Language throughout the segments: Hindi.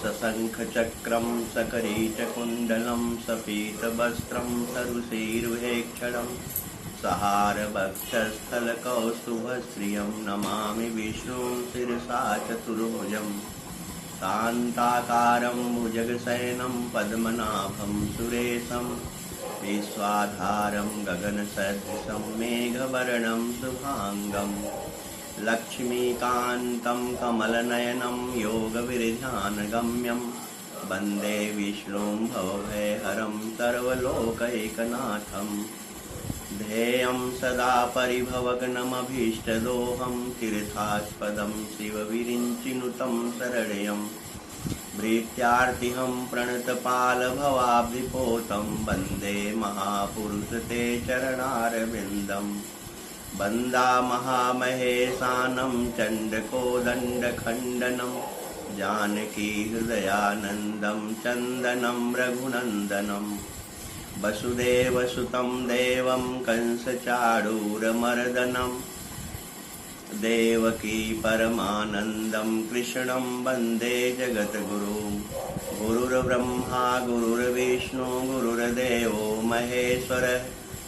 सशङ्खचक्रं सकरीचकुण्डलं सपीतवस्त्रं सरुषैर्वेक्षणं सहारवक्षस्थलकौस्तुभश्रियं नमामि विष्णुं शिरसा चतुर्भुजं शान्ताकारं भुजगशयनं पद्मनाभं सुरेशं विश्वाधारं गगनसदृशं मेघवर्णं शुभाङ्गं लक्ष्मीकान्तं कमलनयनं योगविरध्यानगम्यं वन्दे विष्णुं भवभयहरं सर्वलोकैकनाथं ध्येयं सदा परिभवग्नमभीष्टदोहं तीर्थास्पदं शिवविरिञ्चिनुतं शरण्यं भृत्यार्तिहं प्रणतपालभवाब्धिपोतं वन्दे महापुरुषते चरणारविन्दम् वन्दामहामहेशानं चण्डकोदण्डखण्डनं जानकी हृदयानन्दं चन्दनं रघुनन्दनं वसुदेवसुतं देवं कंसचाणूरमर्दनं देवकी परमानन्दं कृष्णं वन्दे जगद्गुरुं गुरुर्ब्रह्मा गुरुर्विष्णु गुरुर्देवो महेश्वरः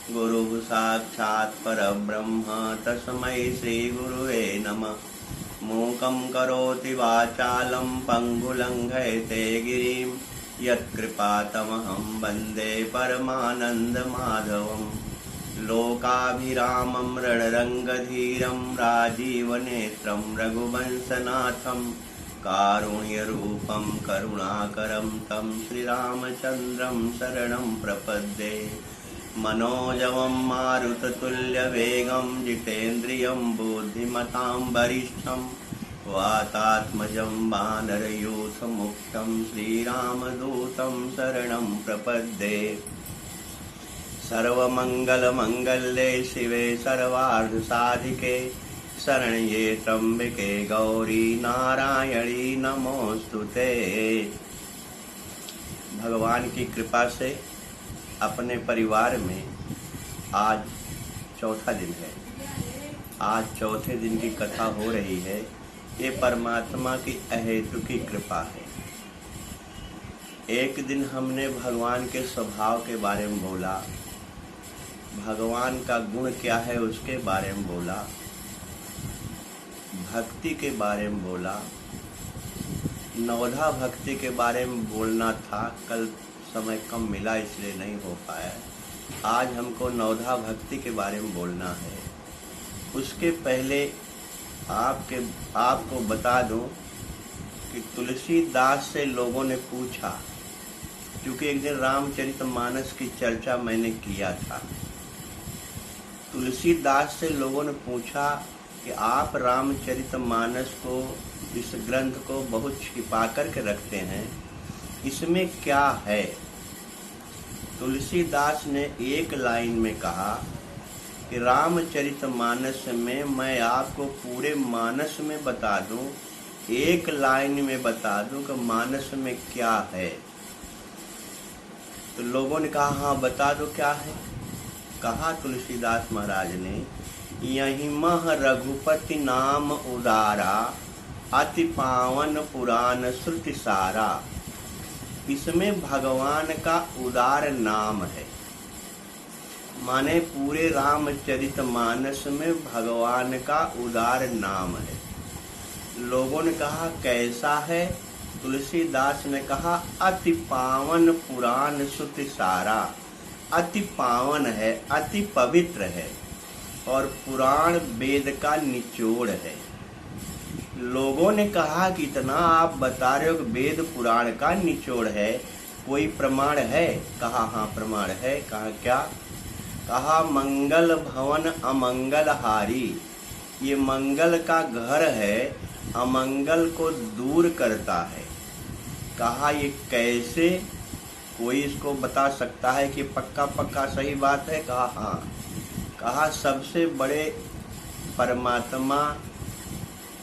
गुरुः साक्षात् परब्रह्म तस्मै श्रीगुरुवे नमः। मूकं करोति वाचालं पङ्गुलङ्घयते गिरिं यत्कृपातमहं वन्दे परमानन्दमाधवं लोकाभिरामं रणरङ्गधीरं राजीवनेत्रं रघुवंशनाथं कारुण्यरूपं करुणाकरं तं श्रीरामचन्द्रं शरणं प्रपद्ये। मनोजवं मारुततुल्यवेगं जितेन्द्रियं बुद्धिमतां वरिष्ठं वातात्मजं वानरयूथमुख्यं श्रीरामदूतं शरणं प्रपद्ये। सर्वमङ्गलमङ्गल्ये शिवे सर्वार्धसाधिके शरण्ये त्र्यम्बके गौरी नारायणी नमोस्तुते। भगवान की कृपा से अपने परिवार में आज चौथा दिन है। आज चौथे दिन की कथा हो रही है। ये परमात्मा की अहेतु की कृपा है। एक दिन हमने भगवान के स्वभाव के बारे में बोला, भगवान का गुण क्या है उसके बारे में बोला, भक्ति के बारे में बोला, नवधा भक्ति के बारे में बोलना था। कल समय कम मिला इसलिए नहीं हो पाया। आज हमको नवधा भक्ति के बारे में बोलना है। उसके पहले आपको बता दूं कि तुलसीदास से लोगों ने पूछा, क्योंकि एक दिन रामचरितमानस की चर्चा मैंने किया था। तुलसीदास से लोगों ने पूछा कि आप रामचरितमानस को, इस ग्रंथ को बहुत छिपा करके रखते हैं, इसमें क्या है? तुलसीदास ने एक लाइन में कहा कि रामचरितमानस में मैं आपको पूरे मानस में बता दूं, एक लाइन में बता दूं कि मानस में क्या है। तो लोगों ने कहा हाँ बता दो क्या है। कहा तुलसीदास महाराज ने, यही मह रघुपति नाम उदारा अति पावन पुराण श्रुति सारा। इसमें भगवान का उदार नाम है। माने पूरे रामचरितमानस में भगवान का उदार नाम है। लोगों ने कहा कैसा है? तुलसीदास ने कहा अति पावन पुराण श्रुति सारा। अति पावन है, अति पवित्र है और पुराण वेद का निचोड़ है। लोगों ने कहा कि इतना आप बता रहे हो कि वेद पुराण का निचोड़ है, कोई प्रमाण है? कहा हाँ प्रमाण है। कहा क्या? कहा मंगल भवन अमंगल हारी। ये मंगल का घर है, अमंगल को दूर करता है। कहा ये कैसे? कोई इसको बता सकता है कि पक्का सही बात है? कहा हाँ। कहा सबसे बड़े परमात्मा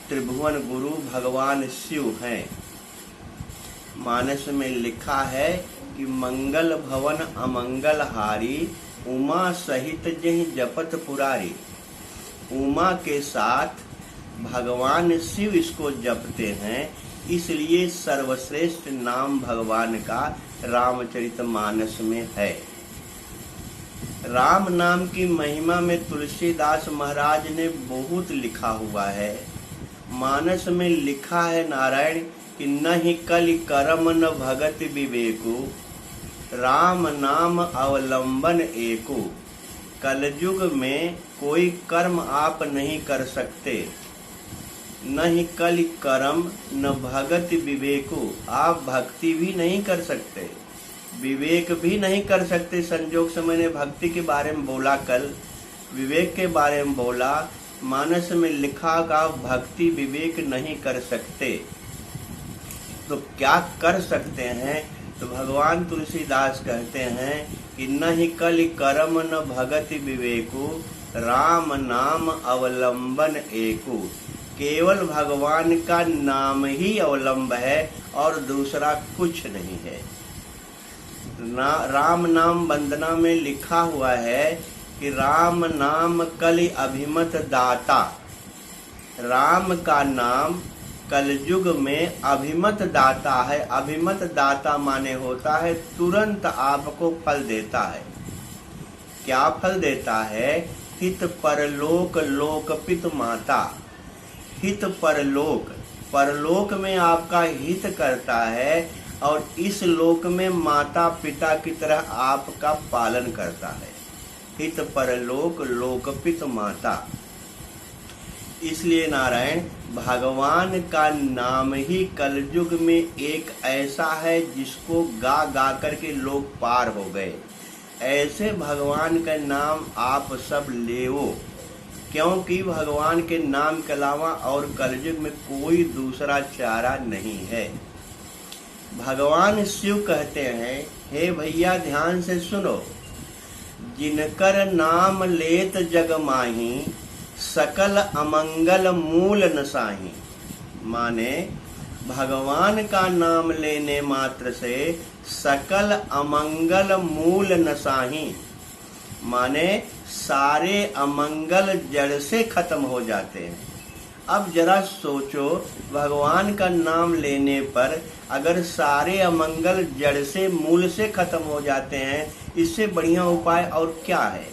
त्रिभुवन गुरु भगवान शिव हैं। मानस में लिखा है कि मंगल भवन अमंगल हारी उमा सहित जहि जपत पुरारी। उमा के साथ भगवान शिव इसको जपते हैं। इसलिए सर्वश्रेष्ठ नाम भगवान का रामचरितमानस में है। राम नाम की महिमा में तुलसीदास महाराज ने बहुत लिखा हुआ है। मानस में लिखा है नारायण कि नहीं कलि करम न भगत विवेको, राम नाम अवलंबन एको। कलयुग में कोई कर्म आप नहीं कर सकते, नहीं कलि करम न भगत विवेको, आप भक्ति भी नहीं कर सकते, विवेक भी नहीं कर सकते। संजोग से मैंने भक्ति के बारे में बोला, कल विवेक के बारे में बोला। मानस में लिखा का भक्ति विवेक नहीं कर सकते, तो क्या कर सकते हैं? तो भगवान तुलसीदास कहते हैं कि नहीं कलि करम न भगत विवेको, राम नाम अवलंबन एको। केवल भगवान का नाम ही अवलंब है और दूसरा कुछ नहीं है। राम नाम वंदना में लिखा हुआ है कि राम नाम कलि अभिमत दाता। राम का नाम कलयुग में अभिमत दाता है। अभिमत दाता माने होता है तुरंत आपको फल देता है। क्या फल देता है? हित परलोक लोकपित माता। हित परलोक, परलोक में आपका हित करता है और इस लोक में माता पिता की तरह आपका पालन करता है। हित परलोक लोकपित माता। इसलिए नारायण भगवान का नाम ही कलयुग में एक ऐसा है जिसको गा गा करके लोग पार हो गए। ऐसे भगवान का नाम आप सब लेओ, क्योंकि भगवान के नाम के अलावा और कलयुग में कोई दूसरा चारा नहीं है। भगवान शिव कहते हैं, हे भैया ध्यान से सुनो, जिनकर नाम लेत जग माही, सकल अमंगल मूल नसाही। माने भगवान का नाम लेने मात्र से सकल अमंगल मूल नसाही, माने सारे अमंगल जड़ से खत्म हो जाते हैं। अब जरा सोचो, भगवान का नाम लेने पर अगर सारे अमंगल जड़ से मूल से खत्म हो जाते हैं, इससे बढ़िया उपाय और क्या है?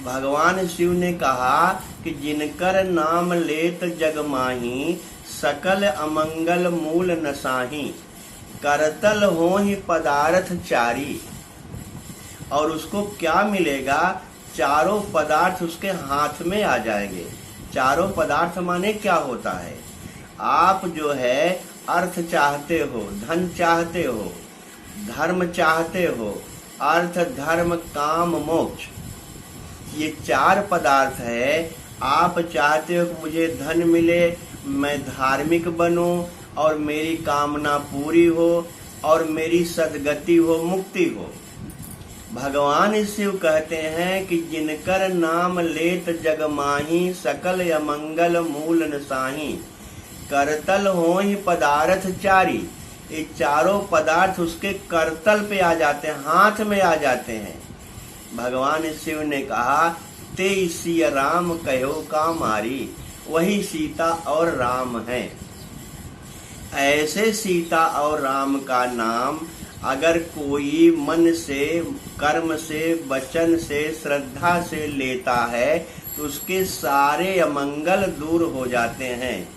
भगवान शिव ने कहा कि जिनकर नाम लेत जग माही, सकल अमंगल मूल नसाही, करतल हो ही पदार्थ चारी। और उसको क्या मिलेगा? चारों पदार्थ उसके हाथ में आ जाएंगे। चारों पदार्थ माने क्या होता है? आप जो है अर्थ चाहते हो, धन चाहते हो, धर्म चाहते हो, अर्थ धर्म काम मोक्ष, ये चार पदार्थ है। आप चाहते हो कि मुझे धन मिले, मैं धार्मिक बनूं और मेरी कामना पूरी हो और मेरी सदगति हो, मुक्ति हो। भगवान शिव कहते हैं कि जिनकर नाम लेत जग माही, सकल अमंगल मूल नसाही, करतल हो ही पदार्थ चारी। ये चारों पदार्थ उसके करतल पे आ जाते हैं, हाथ में आ जाते हैं। भगवान शिव ने कहा, ते सिया राम कहो का मारी। वही सीता और राम है। ऐसे सीता और राम का नाम अगर कोई मन से, कर्म से, वचन से, श्रद्धा से लेता है तो उसके सारे अमंगल दूर हो जाते हैं।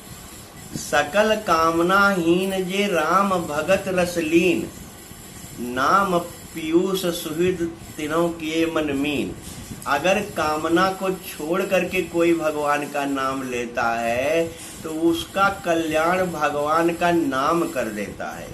सकल कामनाहीन जे राम भगत रसलीन, नाम पीयूष सुहृद तिनों किए मन मीन। अगर कामना को छोड़ करके कोई भगवान का नाम लेता है तो उसका कल्याण भगवान का नाम कर देता है।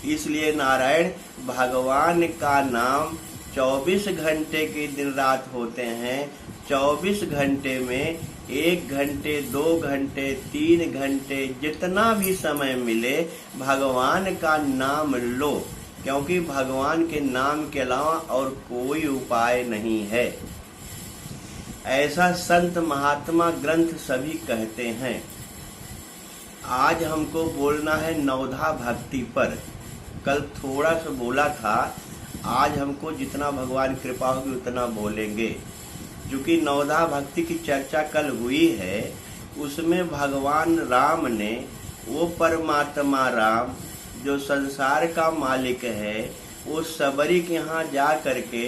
इसलिए नारायण भगवान का नाम 24 घंटे के दिन रात होते हैं। 24 घंटे में 1 घंटे, 2 घंटे, 3 घंटे, जितना भी समय मिले भगवान का नाम लो, क्योंकि भगवान के नाम के अलावा और कोई उपाय नहीं है। ऐसा संत महात्मा ग्रंथ सभी कहते हैं। आज हमको बोलना है नवधा भक्ति पर। कल थोड़ा सा बोला था, आज हमको जितना भगवान कृपा होगी उतना बोलेंगे। क्योंकि नवधा भक्ति की चर्चा कल हुई है, उसमें भगवान राम ने वो परमात्मा राम जो संसार का मालिक है, वो सबरी के यहाँ जा करके,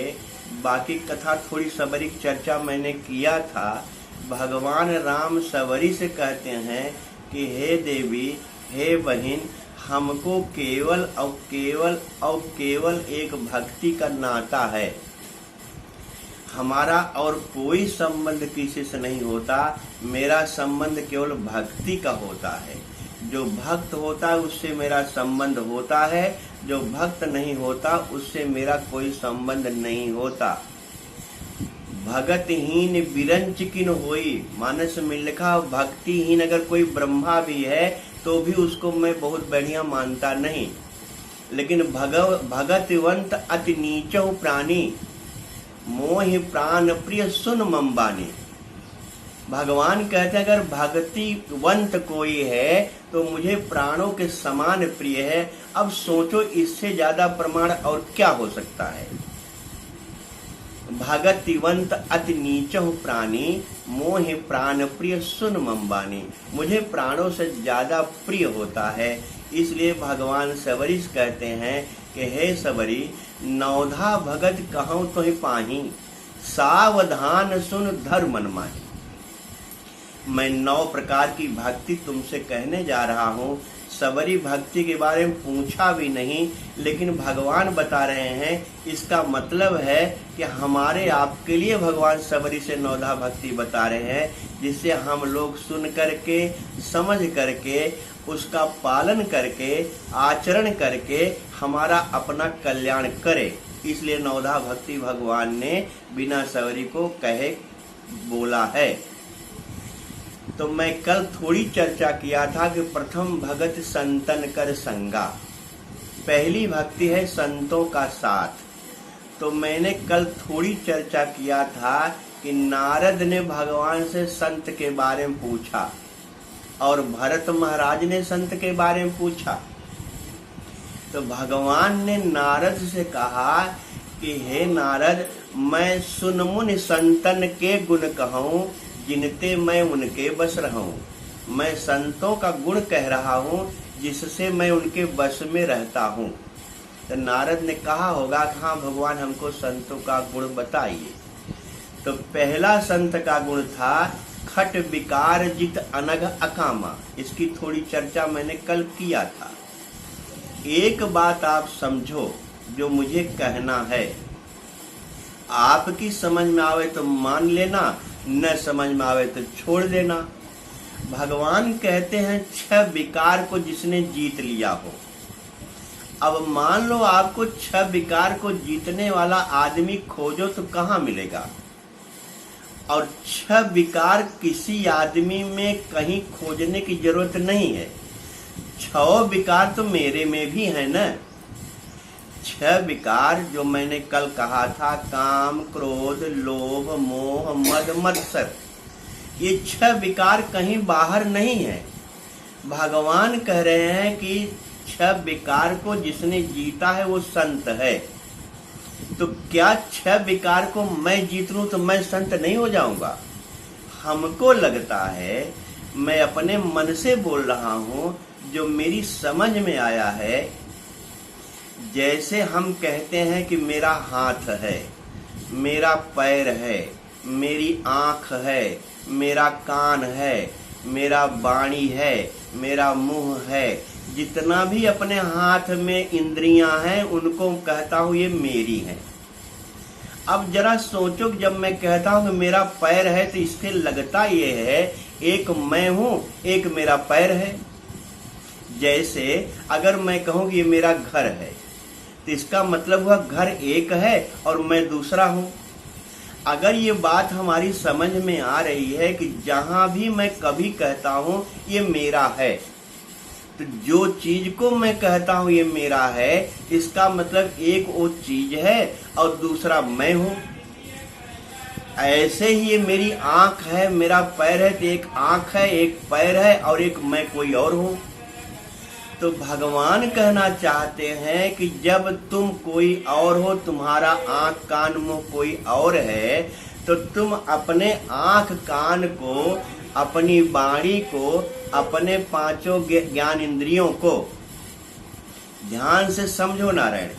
बाकी कथा थोड़ी सबरी की चर्चा मैंने किया था। भगवान राम सबरी से कहते हैं कि हे देवी, हे बहिन, हमको केवल और केवल एक भक्ति का नाता है, हमारा और कोई संबंध किसी से नहीं होता। मेरा संबंध केवल भक्ति का होता है। जो भक्त होता है उससे मेरा संबंध होता है, जो भक्त नहीं होता उससे मेरा कोई संबंध नहीं होता। भगतहीन बिरंच किन होई, मानस में लिखा। भक्तिहीन अगर कोई ब्रह्मा भी है तो भी उसको मैं बहुत बढ़िया मानता नहीं। लेकिन भगतवंत अति नीचो प्राणी, मोहि प्राण प्रिय सुन मम्बानी। भगवान कहते हैं अगर भक्तिवंत कोई है तो मुझे प्राणों के समान प्रिय है। अब सोचो इससे ज्यादा प्रमाण और क्या हो सकता है। भगतिवंत अति नीचो प्राणी, मोहि प्राण प्रिय सुन मम्बानी। मुझे प्राणों से ज्यादा प्रिय होता है। इसलिए भगवान सबरी कहते हैं कि हे सबरी, नौधा भगत कहूँ तो ही पाही, सावधान सुन धर मन माही। मैं 9 प्रकार की भक्ति तुमसे कहने जा रहा हूँ। सबरी भक्ति के बारे में पूछा भी नहीं, लेकिन भगवान बता रहे हैं। इसका मतलब है कि हमारे आपके लिए भगवान सबरी से 9 भक्ति बता रहे हैं, जिससे हम लोग सुन करके, समझ करके, उसका पालन करके, आचरण करके हमारा अपना कल्याण करे। इसलिए 9 भक्ति भगवान ने बिना सबरी को कहे बोला है। तो मैं कल थोड़ी चर्चा किया था कि प्रथम भगत संतन कर संगा, पहली भक्ति है संतों का साथ। तो मैंने कल थोड़ी चर्चा किया था कि नारद ने भगवान से संत के बारे में पूछा और भरत महाराज ने संत के बारे में पूछा। तो भगवान ने नारद से कहा कि हे नारद, मैं सुनमुन संतन के गुण कहूँ, जिनते मैं उनके बस रहूं। मैं संतों का गुण कह रहा हूं जिससे मैं उनके बस में रहता हूं। तो नारद ने कहा होगा कि हाँ भगवान, हमको संतों का गुण बताइए। तो पहला संत का गुण था खट विकार जित अनघ अकामा। इसकी थोड़ी चर्चा मैंने कल किया था। एक बात आप समझो जो मुझे कहना है, आपकी समझ में आवे तो मान लेना, न समझ में आवे तो छोड़ देना। भगवान कहते हैं 6 विकार को जिसने जीत लिया हो। अब मान लो आपको 6 विकार को जीतने वाला आदमी खोजो तो कहाँ मिलेगा। और 6 विकार किसी आदमी में कहीं खोजने की जरूरत नहीं है। 6 विकार तो मेरे में भी है न। 6 विकार जो मैंने कल कहा था, काम, क्रोध, लोभ, मोह, मद, मत्सर, ये 6 विकार कहीं बाहर नहीं है। भगवान कह रहे हैं कि 6 विकार को जिसने जीता है वो संत है। तो क्या 6 विकार को मैं जीत लूं तो मैं संत नहीं हो जाऊंगा? हमको लगता है, मैं अपने मन से बोल रहा हूं, जो मेरी समझ में आया है। जैसे हम कहते हैं कि मेरा हाथ है, मेरा पैर है, मेरी आँख है, मेरा कान है, मेरा वाणी है, मेरा मुंह है, जितना भी अपने हाथ में इंद्रियां हैं उनको कहता हूँ ये मेरी हैं। अब जरा सोचो कि जब मैं कहता हूँ कि मेरा पैर है तो इससे लगता ये है एक मैं हूँ, एक मेरा पैर है। जैसे अगर मैं कहूँ कि ये मेरा घर है तो इसका मतलब हुआ घर एक है और मैं दूसरा हूँ। अगर ये बात हमारी समझ में आ रही है कि जहां भी मैं कभी कहता हूँ ये मेरा है, तो जो चीज को मैं कहता हूँ ये मेरा है, इसका मतलब एक वो चीज है और दूसरा मैं हूँ। ऐसे ही ये मेरी आंख है, मेरा पैर है, तो एक आंख है, एक पैर है और एक मैं कोई और हूँ। तो भगवान कहना चाहते हैं कि जब तुम कोई और हो, तुम्हारा आंख कान मुंह कोई और है, तो तुम अपने आंख कान को, अपनी वाणी को अपने पांचों ज्ञान इंद्रियों को ध्यान से समझो नारायण।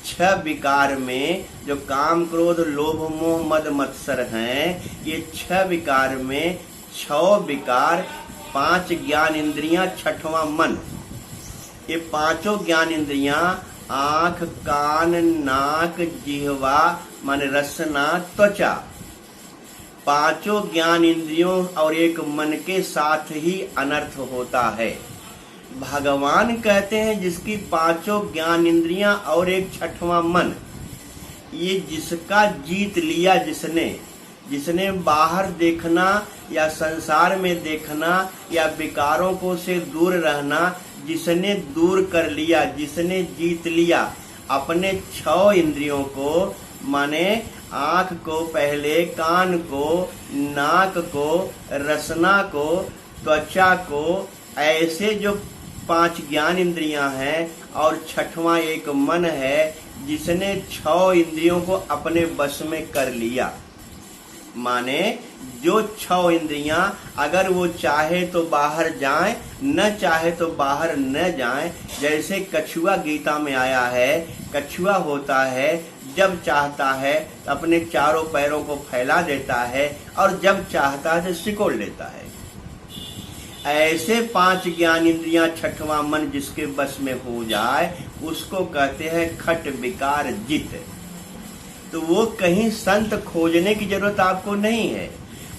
6 विकार में जो काम क्रोध लोभ मोह मद मत्सर हैं, ये 6 विकार में 6 विकार, 5 ज्ञान इंद्रियां, 6वां मन। ये पांचों ज्ञान इंद्रियां आंख कान नाक जिह्वा माने रसना त्वचा, पांचों ज्ञान इंद्रियों और एक मन के साथ ही अनर्थ होता है। भगवान कहते हैं जिसकी पांचों ज्ञान इंद्रियां और एक 6वां मन, ये जिसका जीत लिया, जिसने बाहर देखना या संसार में देखना या विकारों को से दूर रहना, जिसने दूर कर लिया, जिसने जीत लिया अपने 6 इंद्रियों को, माने आंख को पहले, कान को, नाक को, रसना को, त्वचा को, ऐसे जो 5 ज्ञान इंद्रियां हैं और 6वां एक मन है, जिसने 6 इंद्रियों को अपने वश में कर लिया। माने जो 6 इंद्रियां अगर वो चाहे तो बाहर जाएं, न चाहे तो बाहर न जाएं। जैसे कछुआ गीता में आया है, कछुआ होता है जब चाहता है अपने चारों पैरों को फैला देता है और जब चाहता है तो सिकोड़ लेता है। ऐसे 5 ज्ञान इंद्रियां 6वां मन जिसके बस में हो जाए, उसको कहते हैं खट विकार जित। तो वो कहीं संत खोजने की जरूरत आपको नहीं है,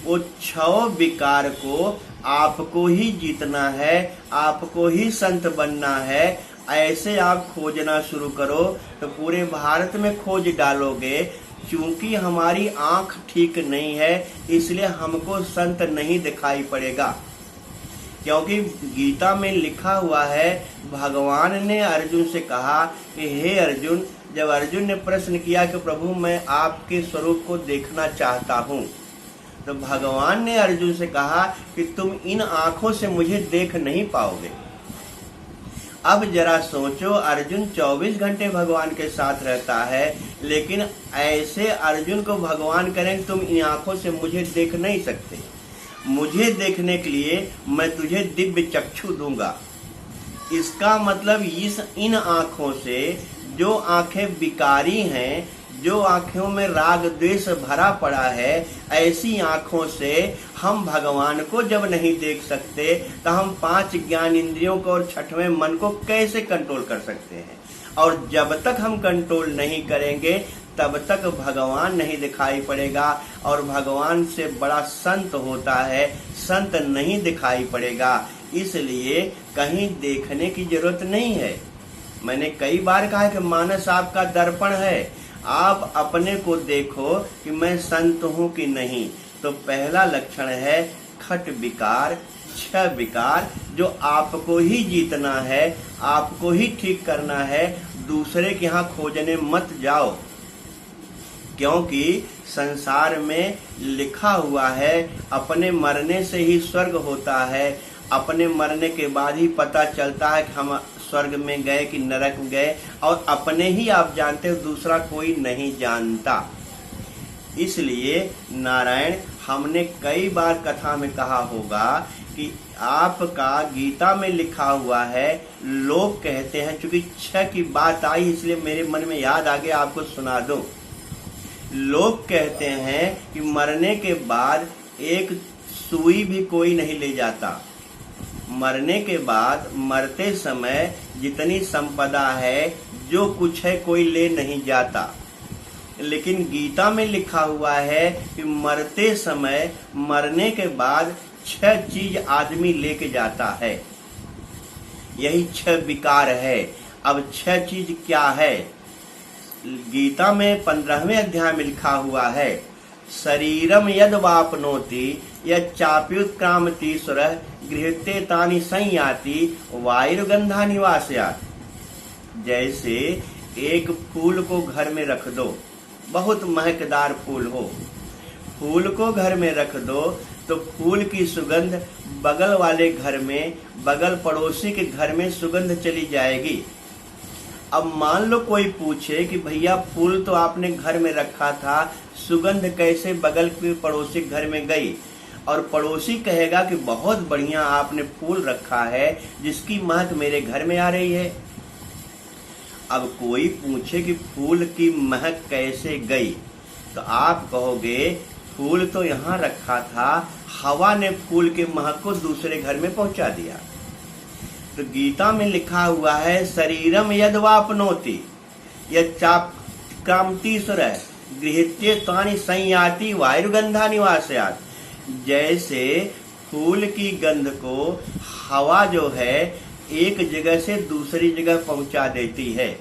वो 6 विकार को आपको ही जीतना है, आपको ही संत बनना है। ऐसे आप खोजना शुरू करो तो पूरे भारत में खोज डालोगे। क्योंकि हमारी आंख ठीक नहीं है, इसलिए हमको संत नहीं दिखाई पड़ेगा। क्योंकि गीता में लिखा हुआ है, भगवान ने अर्जुन से कहा कि हे अर्जुन, जब अर्जुन ने प्रश्न किया कि प्रभु मैं आपके स्वरूप को देखना चाहता हूँ, तो भगवान ने अर्जुन से कहा कि तुम इन आंखों से मुझे देख नहीं पाओगे। अब जरा सोचो, अर्जुन 24 घंटे भगवान के साथ रहता है, लेकिन ऐसे अर्जुन को भगवान करें तुम इन आंखों से मुझे देख नहीं सकते। मुझे देखने के लिए मैं तुझे दिव्य चक्षु दूंगा। इसका मतलब इन आंखों से, जो आंखें विकारी हैं, जो आंखों में राग द्वेष भरा पड़ा है, ऐसी आंखों से हम भगवान को जब नहीं देख सकते तो हम 5 ज्ञान इंद्रियों को और 6वें मन को कैसे कंट्रोल कर सकते हैं। और जब तक हम कंट्रोल नहीं करेंगे तब तक भगवान नहीं दिखाई पड़ेगा। और भगवान से बड़ा संत होता है, संत नहीं दिखाई पड़ेगा। इसलिए कहीं देखने की जरूरत नहीं है। मैंने कई बार कहा कि मानस आपका दर्पण है, आप अपने को देखो कि मैं संत हूं कि नहीं। तो पहला लक्षण है खट विकार, 6 विकार, जो आपको ही जीतना है, आपको ही ठीक करना है। दूसरे के यहाँ खोजने मत जाओ, क्योंकि संसार में लिखा हुआ है अपने मरने से ही स्वर्ग होता है। अपने मरने के बाद ही पता चलता है कि हम स्वर्ग में गए कि नरक में गए, और अपने ही आप जानते हो, दूसरा कोई नहीं जानता। इसलिए नारायण, हमने कई बार कथा में कहा होगा कि आपका गीता में लिखा हुआ है, लोग कहते हैं, चूंकि 6 की बात आई इसलिए मेरे मन में याद आ गया, आपको सुना दूं। लोग कहते हैं कि मरने के बाद एक सुई भी कोई नहीं ले जाता। मरने के बाद, मरते समय जितनी संपदा है, जो कुछ है, कोई ले नहीं जाता। लेकिन गीता में लिखा हुआ है कि मरते समय, मरने के बाद 6 चीज आदमी लेके जाता है। यही 6 विकार है। अब 6 चीज क्या है? गीता में 15वें अध्याय में लिखा हुआ है, शरीरम यद वापनोति यच्चाप्युत्क्रामति सुरः गृहते तानि संयाति वायुर्गंधा निवासयात्। जैसे एक फूल को घर में रख दो, बहुत महकदार फूल हो, फूल को घर में रख दो तो फूल की सुगंध बगल वाले घर में, बगल पड़ोसी के घर में सुगंध चली जाएगी। अब मान लो कोई पूछे कि भैया फूल तो आपने घर में रखा था, सुगंध कैसे बगल के पड़ोसी घर में गई? और पड़ोसी कहेगा कि बहुत बढ़िया आपने फूल रखा है, जिसकी महक मेरे घर में आ रही है। अब कोई पूछे कि फूल की महक कैसे गई, तो आप कहोगे फूल तो यहाँ रखा था, हवा ने फूल के महक को दूसरे घर में पहुंचा दिया। तो गीता में लिखा हुआ है, शरीरम यद्वापनोति यच्चाक्रामति सुरः गृहीत्य तानि संयाति वायुर्गंधा निवासयात्। जैसे फूल की गंध को हवा जो है एक जगह से दूसरी जगह पहुंचा देती है,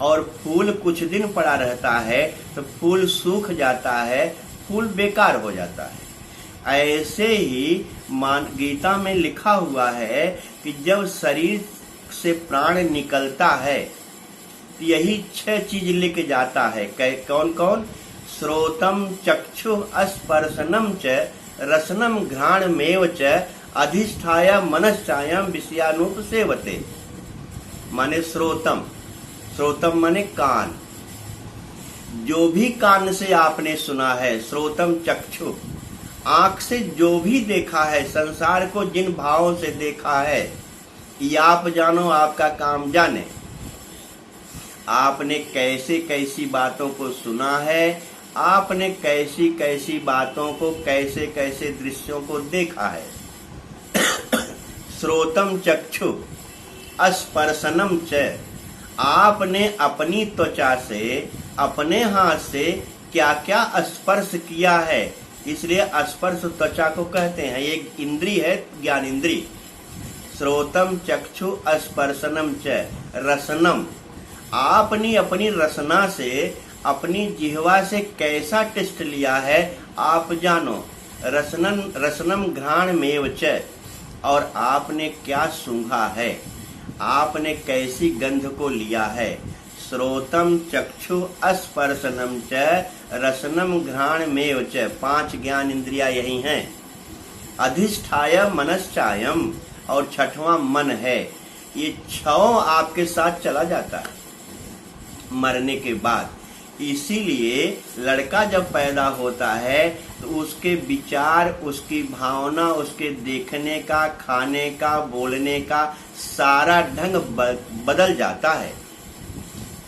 और फूल कुछ दिन पड़ा रहता है तो फूल सूख जाता है, फूल बेकार हो जाता है। ऐसे ही गीता में लिखा हुआ है कि जब शरीर से प्राण निकलता है तो यही 6 चीज लेके जाता है। कौन कौन? श्रोतम चक्षु स्पर्शनम च रसनम घ्राणमेव च अधिष्ठाय मनश्चायम विषयानुपसेवते। माने श्रोतम, श्रोतम माने कान, जो भी कान से आपने सुना है। श्रोतम चक्षु, आंख से जो भी देखा है, संसार को जिन भावों से देखा है, ये आप जानो, आपका काम जाने। आपने कैसे कैसी बातों को सुना है, आपने कैसी कैसी बातों को, कैसे कैसे दृश्यों को देखा है। श्रोतम चक्षु स्पर्शनम च, आपने अपनी त्वचा से, अपने हाथ से क्या क्या स्पर्श किया है, इसलिए स्पर्श त्वचा को कहते हैं। एक इंद्री है, ज्ञान इंद्री। श्रोतम चक्षु स्पर्शनम च रसनम, आपने अपनी रसना से, अपनी जिह्वा से कैसा टेस्ट लिया है आप जानो। रसनम घ्राणमेव च, और आपने क्या सूंघा है, आपने कैसी गंध को लिया है। श्रोतम चक्षु स्पर्शनम च रसनम घ्राणमेव च, 5 ज्ञान इंद्रिया यही हैं। अधिष्ठाय मनश्चायम, और 6वां मन है। ये 6 आपके साथ चला जाता है मरने के बाद। इसीलिए लड़का जब पैदा होता है तो उसके विचार, उसकी भावना, उसके देखने का, खाने का, बोलने का सारा ढंग बदल जाता है,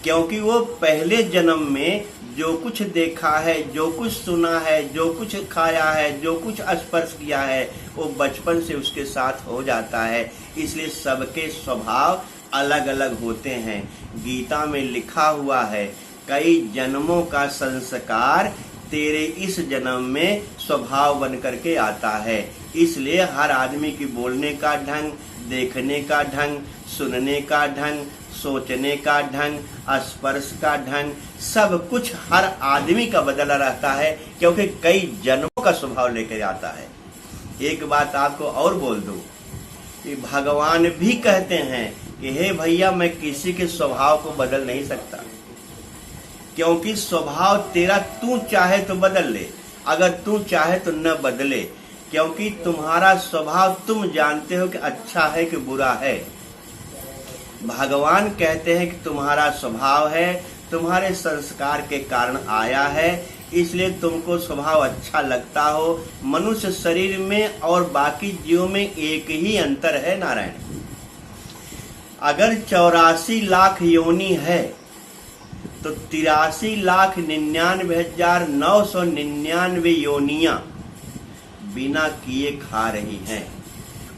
क्योंकि वो पहले जन्म में जो कुछ देखा है, जो कुछ सुना है, जो कुछ खाया है, जो कुछ स्पर्श किया है, वो बचपन से उसके साथ हो जाता है। इसलिए सबके स्वभाव अलग अलग होते हैं। गीता में लिखा हुआ है, कई जन्मों का संस्कार तेरे इस जन्म में स्वभाव बन करके आता है। इसलिए हर आदमी की बोलने का ढंग, देखने का ढंग, सुनने का ढंग, सोचने का ढंग, स्पर्श का ढंग, सब कुछ हर आदमी का बदला रहता है, क्योंकि कई जन्मों का स्वभाव लेकर आता है। एक बात आपको और बोल दूं कि भगवान भी कहते हैं कि हे भैया, मैं किसी के स्वभाव को बदल नहीं सकता, क्योंकि स्वभाव तेरा तू चाहे तो बदल ले, अगर तू चाहे तो न बदले, क्योंकि तुम्हारा स्वभाव तुम जानते हो कि अच्छा है कि बुरा है। भगवान कहते हैं कि तुम्हारा स्वभाव है, तुम्हारे संस्कार के कारण आया है, इसलिए तुमको स्वभाव अच्छा लगता हो। मनुष्य शरीर में और बाकी जीवों में एक ही अंतर है नारायण। अगर 84 लाख योनि है तो 83,99,999 योनियां बिना किए खा रही हैं,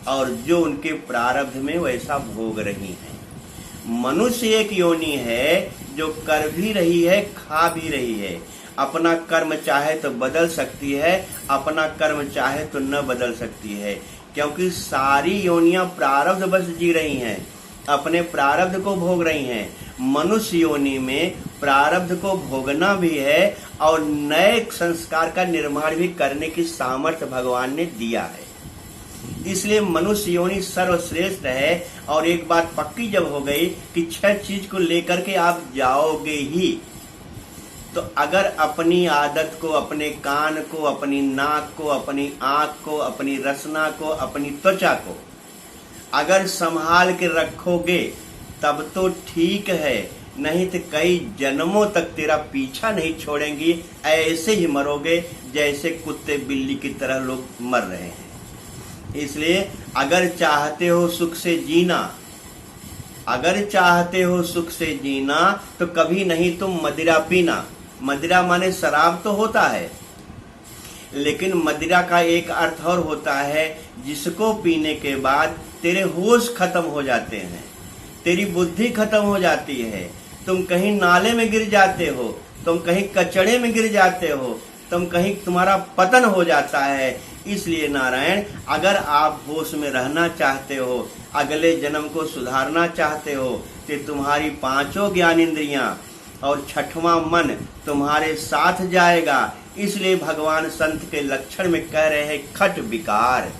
और जो उनके प्रारब्ध में वैसा भोग रही हैं। मनुष्य एक योनि है जो कर भी रही है, खा भी रही है। अपना कर्म चाहे तो बदल सकती है, अपना कर्म चाहे तो न बदल सकती है, क्योंकि सारी योनियां प्रारब्ध बस जी रही हैं, अपने प्रारब्ध को भोग रही हैं। मनुष्य योनि में प्रारब्ध को भोगना भी है और नए संस्कार का निर्माण भी करने की सामर्थ्य भगवान ने दिया है। इसलिए मनुष्य योनि सर्वश्रेष्ठ है। और एक बात पक्की जब हो गई कि 6 चीज को लेकर के आप जाओगे ही, तो अगर अपनी आदत को, अपने कान को, अपनी नाक को, अपनी आंख को, अपनी रसना को, अपनी त्वचा को अगर संभाल के रखोगे तब तो ठीक है, नहीं तो कई जन्मों तक तेरा पीछा नहीं छोड़ेंगी। ऐसे ही मरोगे जैसे कुत्ते बिल्ली की तरह लोग मर रहे हैं। इसलिए अगर चाहते हो सुख से जीना, अगर चाहते हो सुख से जीना तो कभी नहीं तुम मदिरा पीना। मदिरा माने शराब तो होता है, लेकिन मदिरा का एक अर्थ और होता है जिसको पीने के बाद तेरे होश खत्म हो जाते हैं, तेरी बुद्धि खत्म हो जाती है, तुम कहीं नाले में गिर जाते हो, तुम कहीं कचड़े में गिर जाते हो, तुम कहीं तुम्हारा पतन हो जाता है। इसलिए नारायण, अगर आप होश में रहना चाहते हो, अगले जन्म को सुधारना चाहते हो, तो तुम्हारी पांचों ज्ञानेंद्रियां और छठवां मन तुम्हारे साथ जाएगा। इसलिए भगवान संत के लक्षण में कह रहे हैं खट विकार।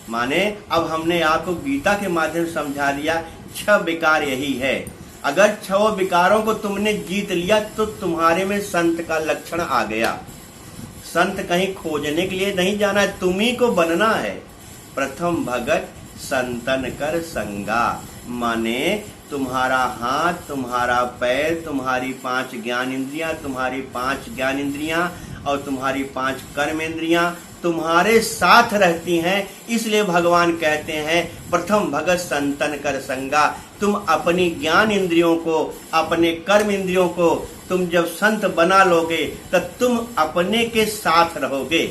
माने अब हमने आपको गीता के माध्यम से समझा दिया 6 विकार यही है। अगर 6 विकारों को तुमने जीत लिया तो तुम्हारे में संत का लक्षण आ गया। संत कहीं खोजने के लिए नहीं जाना है, तुम्ही को बनना है। प्रथम भगत संतन कर संगा, माने तुम्हारा हाथ, तुम्हारा पैर, तुम्हारी 5 ज्ञानेंद्रियां, तुम्हारी 5 ज्ञानेंद्रियां और तुम्हारी 5 कर्मेंद्रियां तुम्हारे साथ रहती हैं। इसलिए भगवान कहते हैं प्रथम भगत संतन कर संगा। तुम अपनी ज्ञान इंद्रियों को, अपने कर्म इंद्रियों को तुम जब संत बना लोगे तब तुम अपने के साथ रहोगे,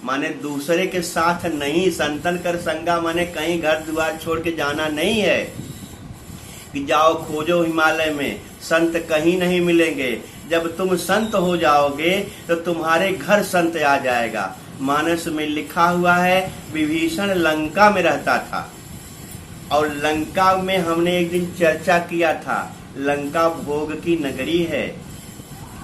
माने दूसरे के साथ नहीं। संतन कर संगा माने कहीं घर द्वार छोड़ के जाना नहीं है कि जाओ खोजो हिमालय में, संत कहीं नहीं मिलेंगे। जब तुम संत हो जाओगे तो तुम्हारे घर संत आ जाएगा। मानस में लिखा हुआ है विभीषण लंका में रहता था, और लंका में हमने एक दिन चर्चा किया था, लंका भोग की नगरी है,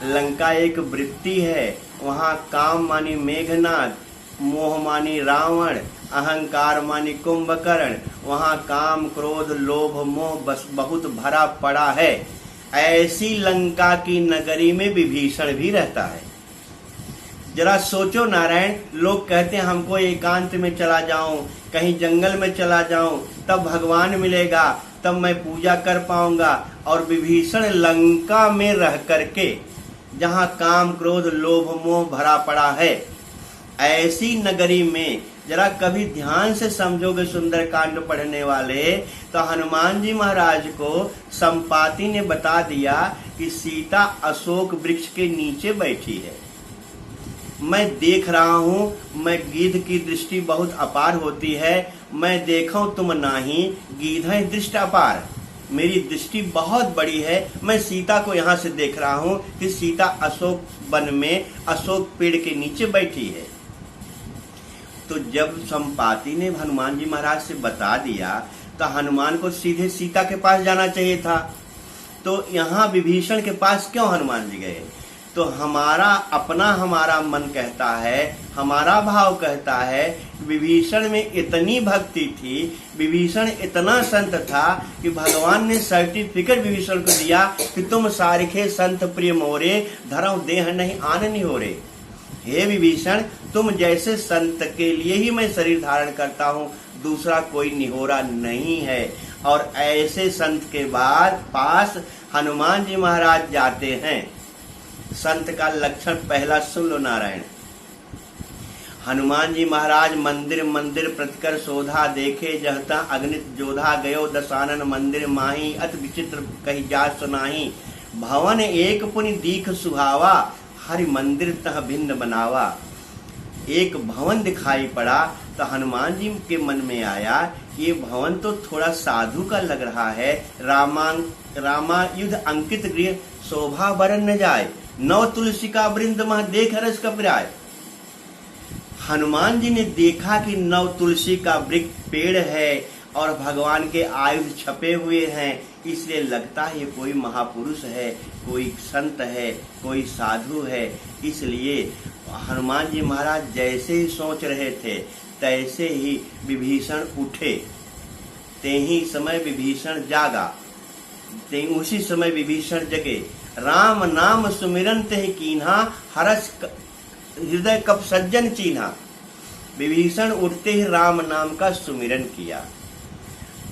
लंका एक वृत्ति है। वहाँ काम मानी मेघनाद, मोह मानी रावण, अहंकार मानी कुंभकर्ण, वहाँ काम क्रोध लोभ मोह बस बहुत भरा पड़ा है। ऐसी लंका की नगरी में विभीषण भी रहता है। जरा सोचो नारायण, लोग कहते हैं हमको एकांत में चला जाऊं, कहीं जंगल में चला जाऊं, तब भगवान मिलेगा, तब मैं पूजा कर पाऊंगा। और विभीषण लंका में रह करके, जहाँ काम क्रोध लोभ मोह भरा पड़ा है, ऐसी नगरी में जरा कभी ध्यान से समझोगे सुंदरकांड पढ़ने वाले, तो हनुमान जी महाराज को संपाति ने बता दिया कि सीता अशोक वृक्ष के नीचे बैठी है। मैं देख रहा हूँ, मैं गिद्ध की दृष्टि बहुत अपार होती है, मैं देखूं तुम नाही, गिद्ध है दृष्टि अपार, मेरी दृष्टि बहुत बड़ी है। मैं सीता को यहाँ से देख रहा हूँ कि सीता अशोक वन में अशोक पेड़ के नीचे बैठी है। तो जब संपाति ने हनुमान जी महाराज से बता दिया तो हनुमान को सीधे सीता के पास जाना चाहिए था। तो यहाँ विभीषण के पास क्यों हनुमान जी गए? तो हमारा मन कहता है, हमारा भाव कहता है, विभीषण में इतनी भक्ति थी, विभीषण इतना संत था कि भगवान ने सर्टिफिकेट विभीषण को दिया कि तुम सारिखे संत प्रिय मोरे, धरम देह नहीं आननी हो रे। हे विभीषण, तुम जैसे संत के लिए ही मैं शरीर धारण करता हूँ, दूसरा कोई निहोरा नहीं है। और ऐसे संत के बाद पास हनुमान जी महाराज जाते हैं। संत का लक्षण पहला सुन लो नारायण। हनुमान जी महाराज मंदिर मंदिर प्रतिकर शोधा, देखे जहता अग्नित जोधा, गयो दशानन मंदिर माही, अति विचित्र कही जात सुनाही, भवन एक पुनि दीख सुहावा, हरि मंदिर तह भिन्न बनावा। एक भवन दिखाई पड़ा तो हनुमान जी के मन में आया, ये भवन तो थोड़ा साधु का लग रहा है। रामायुध अंकित गृह, शोभा बरन न जाए, नव तुलसी का वृंद मह देख रस कपराय। हनुमान जी ने देखा कि नव तुलसी का वृक्ष पेड़ है और भगवान के आयुध छपे हुए हैं, इसलिए लगता है ये कोई महापुरुष है, कोई संत है, कोई साधु है। इसलिए हनुमान जी महाराज जैसे ही सोच रहे थे तैसे ही विभीषण उठे, ते ही समय विभीषण जागा, ते उसी समय विभीषण जगे। राम नाम सुमिरन ते कीन्हा, हरस हृदय कप सज्जन चीन्हा। विभीषण उठते ही राम नाम का सुमिरन किया।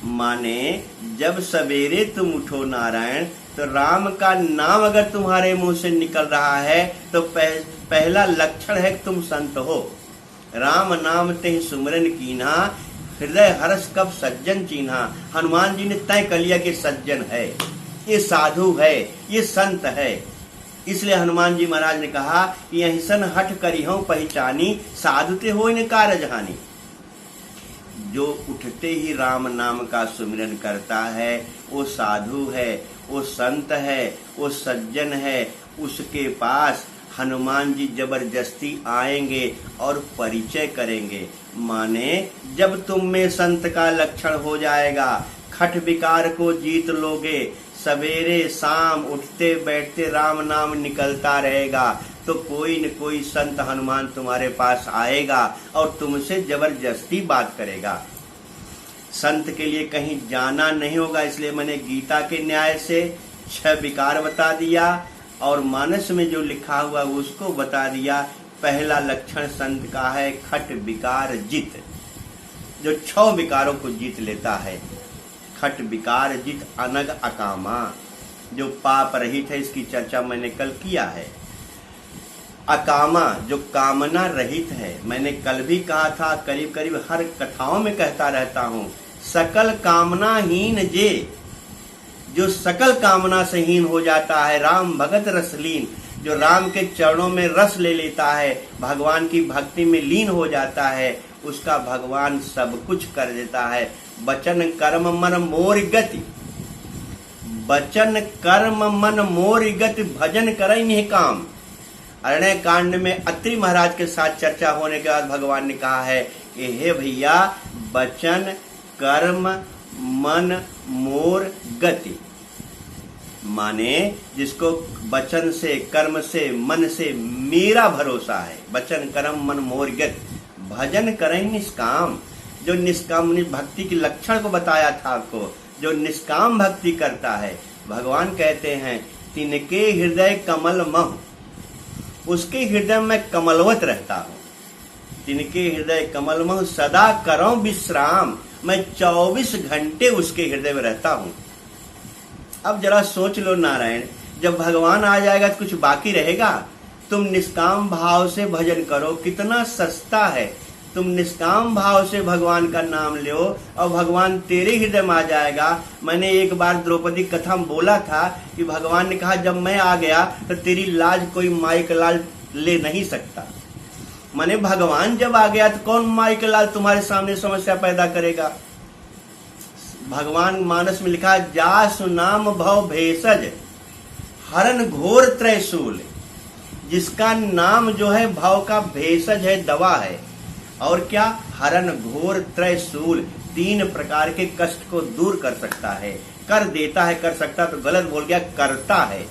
माने जब सवेरे तुम उठो नारायण तो राम का नाम अगर तुम्हारे मुंह से निकल रहा है तो पहला लक्षण है कि तुम संत हो। राम नाम ते सुमरन कीन्हा, हृदय हर्ष कब सज्जन चीन्हा। हनुमान जी ने तय कर लिया कि सज्जन है, ये साधु है, ये संत है। इसलिए हनुमान जी महाराज ने कहा कि अहिसन हठ करी हो पहचानी, साधुते हो इन कारज हानि। जो उठते ही राम नाम का सुमिरन करता है वो साधु है, वो संत है, वो सज्जन है। उसके पास हनुमान जी जबरदस्ती आएंगे और परिचय करेंगे। माने जब तुम में संत का लक्षण हो जाएगा, खट विकार को जीत लोगे, सवेरे शाम उठते बैठते राम नाम निकलता रहेगा, तो कोई न कोई संत हनुमान तुम्हारे पास आएगा और तुमसे जबरदस्ती बात करेगा। संत के लिए कहीं जाना नहीं होगा, इसलिए मैंने गीता के न्याय से 6 विकार बता दिया और मानस में जो लिखा हुआ उसको बता दिया। पहला लक्षण संत का है खट विकार जित, जो 6 विकारों को जीत लेता है। खट विकार जित अनग अकामा, जो पाप रहित है, इसकी चर्चा मैंने कल किया है। अकामा, जो कामना रहित है, मैंने कल भी कहा था, करीब करीब हर कथाओं में कहता रहता हूँ। सकल कामना हीन जे, जो सकल कामना से हीन हो जाता है। राम भगत रसलीन, जो राम के चरणों में रस ले लेता है, भगवान की भक्ति में लीन हो जाता है, उसका भगवान सब कुछ कर देता है। बचन कर्म मन मोर गति, बचन कर्म मन मोर गति, भजन करई नहीं काम। अरण्य कांड में अत्रि महाराज के साथ चर्चा होने के बाद भगवान ने कहा है कि हे भैया, बचन कर्म मन मोर गति, माने जिसको वचन से, कर्म से, मन से मेरा भरोसा है। वचन कर्म मन मोर गति, भजन करें निष्काम, जो निष्काम भक्ति के लक्षण को बताया था आपको, जो निष्काम भक्ति करता है। भगवान कहते हैं तिनके हृदय कमल मह, उसके हृदय में कमलवत रहता हूँ। तिनके हृदय कमल मह सदा करो विश्राम, मैं 24 घंटे उसके हृदय में रहता हूँ। अब जरा सोच लो नारायण, जब भगवान आ जाएगा तो कुछ बाकी रहेगा? तुम निष्काम भाव से भजन करो, कितना सस्ता है। तुम निष्काम भाव से भगवान का नाम लो और भगवान तेरे हृदय में आ जाएगा। मैंने एक बार द्रौपदी कथा में बोला था कि भगवान ने कहा जब मैं आ गया तो तेरी लाज कोई माई का लाल ले नहीं सकता। माने भगवान जब आ गया तो कौन माई का लाल तुम्हारे सामने समस्या पैदा करेगा। भगवान मानस में लिखा जासु नाम भव भेषज हरन घोर त्रैशूल, जिसका नाम जो है भाव का भेषज है, दवा है। और क्या? हरन घोर त्रैशूल, 3 प्रकार के कष्ट को दूर कर सकता है। कर देता है, कर सकता तो गलत बोल गया, करता है।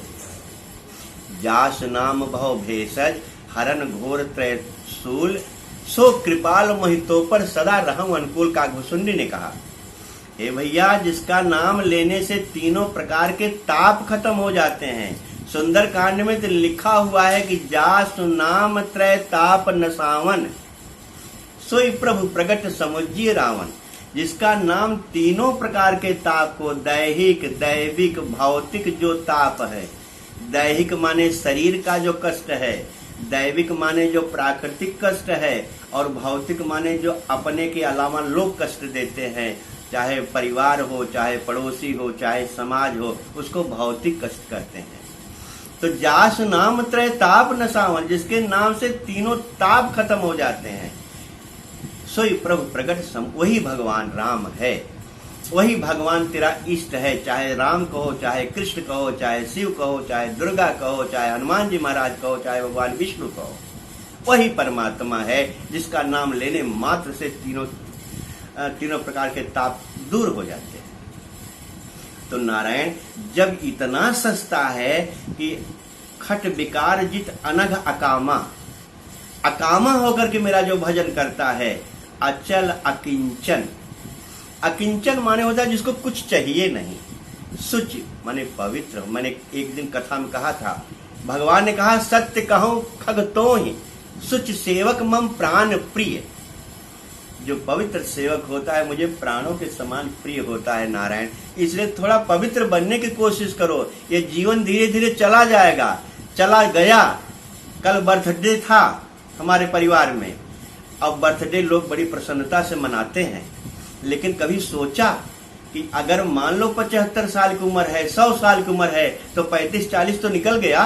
जास नाम भव भेषज हरन घोर त्रैशूल, सो कृपाल मोहितो पर सदा रहूं अनुकूल। काकभुसुंडी ने कहा हे भैया, जिसका नाम लेने से 3 प्रकार के ताप खत्म हो जाते हैं। सुंदर कांड में तो लिखा हुआ है कि जासु नाम त्रय ताप नसावन, सोई प्रभु प्रगट समुज्य रावण। जिसका नाम 3 प्रकार के ताप को, दैहिक, दैविक, भौतिक जो ताप है, दैहिक माने शरीर का जो कष्ट है, दैविक माने जो प्राकृतिक कष्ट है, और भौतिक माने जो अपने के अलावा लोग कष्ट देते हैं, चाहे परिवार हो, चाहे पड़ोसी हो, चाहे समाज हो, उसको भौतिक कष्ट कहते हैं। तो जास नाम त्रय ताप नसावन, जिसके नाम से 3 ताप खत्म हो जाते हैं, सोई प्रभु प्रगट सम, वही भगवान राम है। वही भगवान तेरा इष्ट है। चाहे राम कहो, चाहे कृष्ण कहो, चाहे शिव कहो, चाहे दुर्गा कहो, चाहे हनुमान जी महाराज कहो, चाहे भगवान विष्णु कहो, वही परमात्मा है जिसका नाम लेने मात्र से तीनों प्रकार के ताप दूर हो जाते हैं। तो नारायण जब इतना सस्ता है कि खट विकार जित अनघ अकामा, अकामा होकर के मेरा जो भजन करता है, अचल अकिंचन। अकिंचन माने होता है जिसको कुछ चाहिए नहीं। शुच माने पवित्र। मैंने एक दिन कथा में कहा था, भगवान ने कहा सत्य कहो खग तो ही, शुच सेवक मम प्राण प्रिय। जो पवित्र सेवक होता है मुझे प्राणों के समान प्रिय होता है नारायण। इसलिए थोड़ा पवित्र बनने की कोशिश करो। ये जीवन धीरे धीरे चला जाएगा, चला गया। कल बर्थडे था हमारे परिवार में। अब बर्थडे लोग बड़ी प्रसन्नता से मनाते हैं, लेकिन कभी सोचा कि अगर मान लो 75 साल की उम्र है, 100 साल की उम्र है, तो 35-40 तो निकल गया।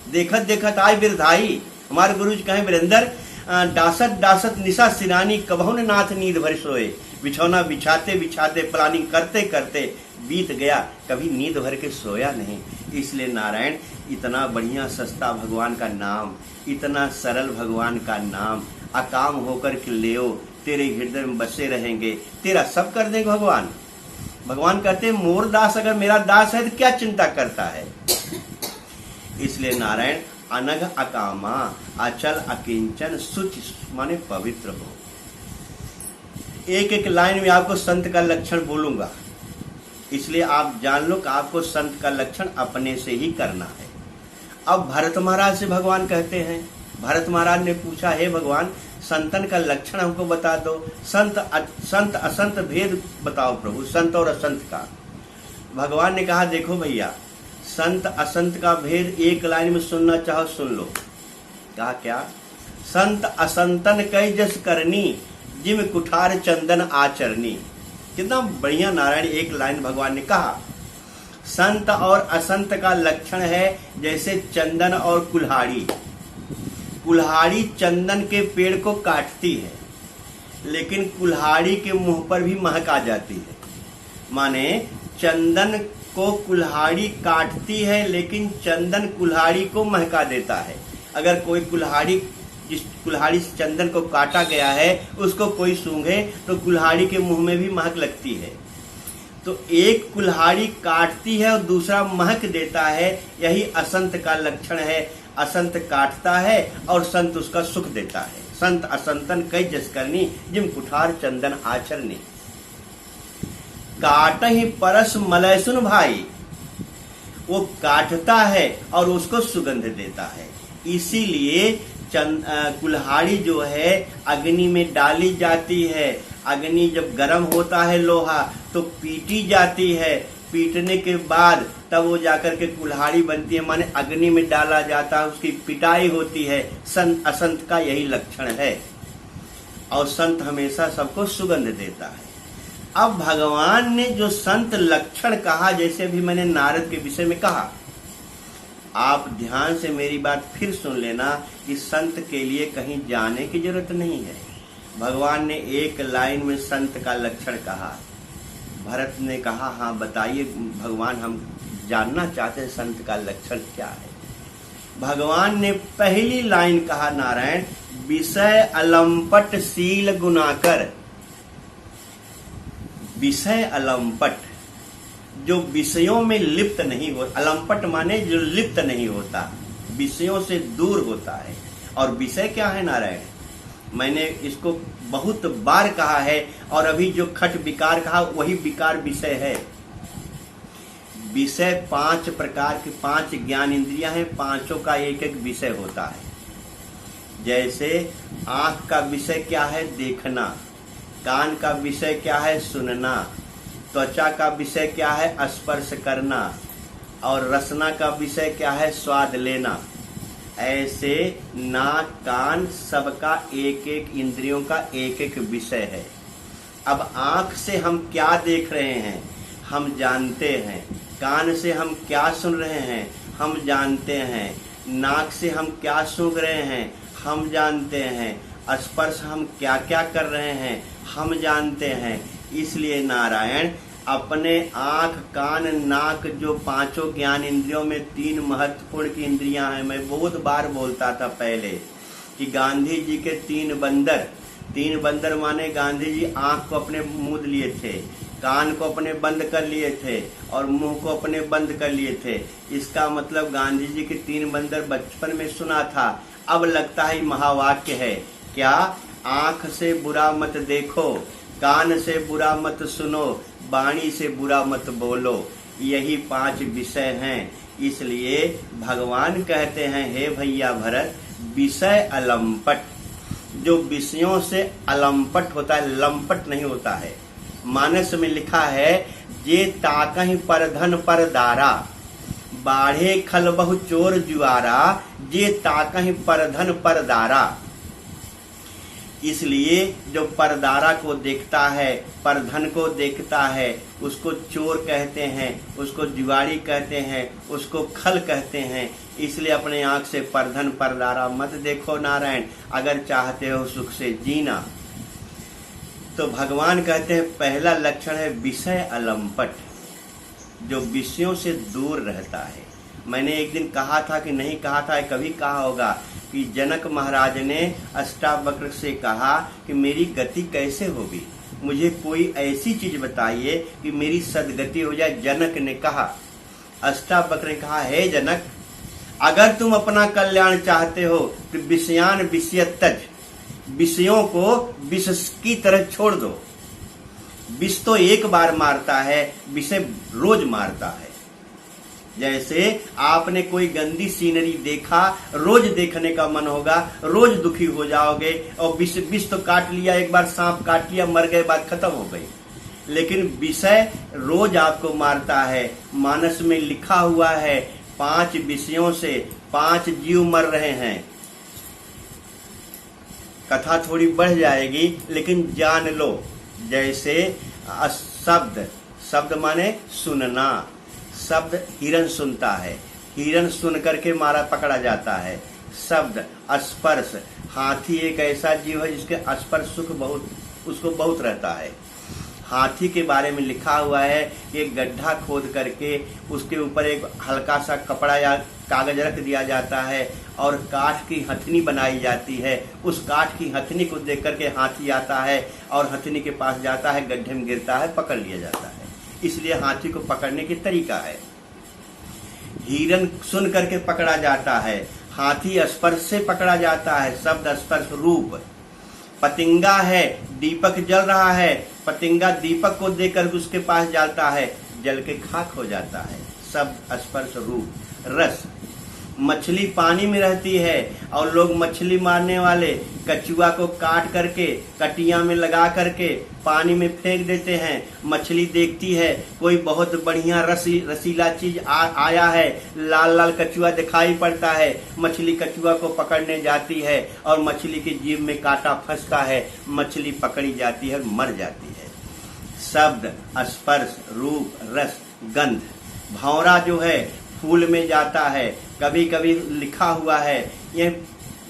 देखत देखत आय बिरधाई। हमारे गुरुजी कहें वीरेंद्र, डासत डासत निशा सिरानी कबहु न नाथ नींद भर सोए। बिछौना बिछाते बिछाते प्लानिंग करते करते बीत गया, कभी नींद भर के सोया नहीं। इसलिए नारायण, इतना बढ़िया सस्ता भगवान का नाम, इतना सरल भगवान का नाम अकाम होकर के लेओ, तेरे हृदय में बसे रहेंगे, तेरा सब कर देंगे भगवान। भगवान कहते हैं मोर दास अगर मेरा दास है तो क्या चिंता करता है। इसलिए नारायण, अनघ अकामा अचल अकिंचन शुचि माने पवित्र हो। एक एक लाइन में आपको संत का लक्षण बोलूंगा, इसलिए आप जान लो कि आपको संत का लक्षण अपने से ही करना है। अब भरत महाराज से भगवान कहते हैं, भरत महाराज ने पूछा, हे भगवान संतन का लक्षण हमको बता दो, संत असंत भेद बताओ प्रभु, संत और असंत का। भगवान ने कहा देखो भैया, संत असंत का भेद एक लाइन में सुनना चाहो सुन लो। कहा क्या? संत असंतन कई जस करनी, जिम कुठार चंदन आचरनी। कितना बढ़िया नारायण एक लाइन भगवान ने कहा। संत और असंत का लक्षण है जैसे चंदन और कुल्हाड़ी। कुल्हाड़ी चंदन के पेड़ को काटती है, लेकिन कुल्हाड़ी के मुंह पर भी महक आ जाती है। माने चंदन को कुल्हाड़ी काटती है, लेकिन चंदन कुल्हाड़ी को महका देता है। अगर कोई कुल्हाड़ी, जिस कुल्हाड़ी से चंदन को काटा गया है, उसको कोई सूंघे तो कुल्हाड़ी के मुंह में भी महक लगती है। तो एक कुल्हाड़ी काटती है और दूसरा महक देता है, यही असंत का लक्षण है। असंत काटता है और संत उसका सुख देता है। संत असंतन कई जस करनी, जिम कुठार चंदन आचरनी। काट ही परस मलय सुन भाई, वो काटता है और उसको सुगंध देता है। इसीलिए कुल्हाड़ी जो है अग्नि में डाली जाती है। अग्नि जब गर्म होता है लोहा तो पीटी जाती है, पीटने के बाद तब वो जाकर के कुल्हाड़ी बनती है। माने अग्नि में डाला जाता है, उसकी पिटाई होती है। संत असंत का यही लक्षण है, और संत हमेशा सबको सुगंध देता है। अब भगवान ने जो संत लक्षण कहा, जैसे अभी मैंने नारद के विषय में कहा, आप ध्यान से मेरी बात फिर सुन लेना कि संत के लिए कहीं जाने की जरूरत नहीं है। भगवान ने एक लाइन में संत का लक्षण कहा। भरत ने कहा हाँ बताइए भगवान, हम जानना चाहते हैं संत का लक्षण क्या है। भगवान ने पहली लाइन कहा नारायण, विषय अलंपट शील गुनाकर। विषय अलंपट, जो विषयों में लिप्त नहीं हो। अलंपट माने जो लिप्त नहीं होता, विषयों से दूर होता है। और विषय क्या है नारायण? मैंने इसको बहुत बार कहा है, और अभी जो खट विकार कहा वही विकार विषय है। विषय 5 प्रकार के, 5 ज्ञान इंद्रियां हैं, पांचों का एक एक विषय होता है। जैसे आंख का विषय क्या है? देखना। कान का विषय क्या है? सुनना। त्वचा का विषय क्या है? स्पर्श करना। और रसना का विषय क्या है? स्वाद लेना। ऐसे नाक कान सबका एक एक इंद्रियों का एक एक विषय है। अब आंख से हम क्या देख रहे हैं हम जानते हैं, कान से हम क्या सुन रहे हैं हम जानते हैं, नाक से हम क्या सूंघ रहे हैं हम जानते हैं, स्पर्श हम क्या क्या कर रहे हैं हम जानते हैं। इसलिए नारायण, अपने आंख कान नाक जो पांचों ज्ञान इंद्रियों में 3 महत्वपूर्ण की इंद्रियां हैं। मैं बहुत बार बोलता था पहले कि गांधी जी के 3 बंदर माने गांधी जी आंख को अपने मूंद लिए थे, कान को अपने बंद कर लिए थे और मुंह को अपने बंद कर लिए थे। इसका मतलब गांधी जी के 3 बंदर बचपन में सुना था। अब लगता है महावाक्य है। क्या? आंख से बुरा मत देखो, कान से बुरा मत सुनो, वाणी से बुरा मत बोलो। यही 5 विषय हैं। इसलिए भगवान कहते हैं हे भैया भरत, विषय अलंपट, जो विषयों से अलंपट होता है, लंपट नहीं होता है। मानस में लिखा है, जे ताकहि पर धन पर दारा, बाढ़े खल बहु चोर जुआरा, जे ताकहि पर धन पर दारा। इसलिए जो परदारा को देखता है, परधन को देखता है, उसको चोर कहते हैं, उसको जुआरी कहते हैं, उसको खल कहते हैं। इसलिए अपने आंख से परधन परदारा मत देखो नारायण, अगर चाहते हो सुख से जीना। तो भगवान कहते हैं पहला लक्षण है विषय अलंपट, जो विषयों से दूर रहता है। मैंने एक दिन कहा था कि नहीं कहा था, कभी कहा होगा कि जनक महाराज ने अष्टावक्र से कहा कि मेरी गति कैसे होगी, मुझे कोई ऐसी चीज बताइए कि मेरी सदगति हो जाए। जनक ने कहा, अष्टावक्र ने कहा, हे जनक, अगर तुम अपना कल्याण चाहते हो तो विषयान विषयत तज, विषयों को विष की तरह छोड़ दो। विष तो एक बार मारता है, विषय रोज मारता है। जैसे आपने कोई गंदी सीनरी देखा, रोज देखने का मन होगा, रोज दुखी हो जाओगे। और विष तो काट लिया, एक बार सांप काट लिया, मर गए, बात खत्म हो गई। लेकिन विषय रोज आपको मारता है। मानस में लिखा हुआ है 5 विषयों से 5 जीव मर रहे हैं। कथा थोड़ी बढ़ जाएगी, लेकिन जान लो। जैसे शब्द, शब्द माने सुनना। शब्द हिरन सुनता है, हिरन सुन करके मारा पकड़ा जाता है। शब्द स्पर्श, हाथी एक ऐसा जीव है जिसके स्पर्श सुख बहुत, उसको बहुत रहता है। हाथी के बारे में लिखा हुआ है कि एक गड्ढा खोद करके उसके ऊपर एक हल्का सा कपड़ा या कागज रख दिया जाता है और काठ की हथनी बनाई जाती है। उस काठ की हथनी को देख करके हाथी आता है और हथनी के पास जाता है, गड्ढे में गिरता है, पकड़ लिया जाता है। इसलिए हाथी को पकड़ने की तरीका है। हिरन सुन करके पकड़ा जाता है, हाथी स्पर्श से पकड़ा जाता है। शब्द स्पर्श रूप। पतिंगा है, दीपक जल रहा है, पतिंगा दीपक को देखकर उसके पास जाता है, जल के खाक हो जाता है। शब्द स्पर्श रूप। रस, मछली पानी में रहती है और लोग मछली मारने वाले कछुआ को काट करके कटिया में लगा करके पानी में फेंक देते हैं। मछली देखती है कोई बहुत बढ़िया रसीला चीज आया है, लाल लाल कछुआ दिखाई पड़ता है, मछली कछुआ को पकड़ने जाती है और मछली की जीभ में कांटा फंसता है, मछली पकड़ी जाती है और मर जाती है। शब्द स्पर्श रूप रस गंध। भौरा जो है फूल में जाता है, कभी कभी लिखा हुआ है ये